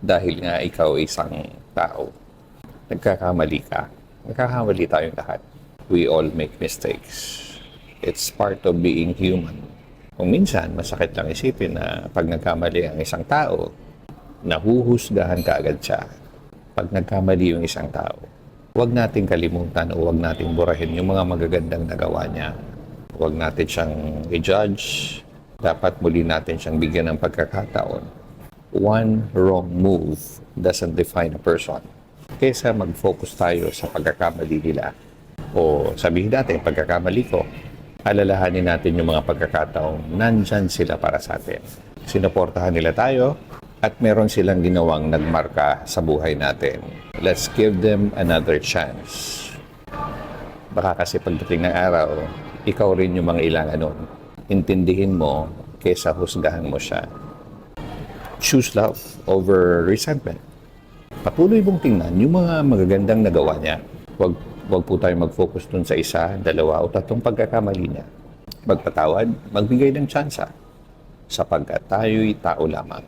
dahil nga ikaw isang tao. Nagkakamali ka. Nagkakamali tayong lahat. We all make mistakes. It's part of being human. Kung minsan, masakit lang isipin na pag nagkamali ang isang tao, nahuhusgahan ka agad siya. Pag nagkamali yung isang tao, huwag nating kalimutan o huwag nating burahin yung mga magagandang nagawa niya. Huwag natin siyang i-judge. Dapat muli natin siyang bigyan ng pagkakataon. One wrong move doesn't define a person. Kaysa mag-focus tayo sa pagkakamali nila o sabihin natin, pagkakamali ko, alalahanin natin yung mga pagkakataong nandyan sila para sa atin. Sinuportahan nila tayo at meron silang ginawang nagmarka sa buhay natin. Let's give them another chance. Baka kasi pagdating ng araw, ikaw rin yung mga ilangan nun. Intindihin mo kaysa husgahan mo siya. Choose love over resentment. Patuloy mong tingnan yung mga magagandang nagawa niya. Huwag po tayo mag-focus dun sa isa, dalawa o tatlong pagkakamali niya. Magpatawad, magbigay ng tsansa sapagkat tayo'y tao lamang.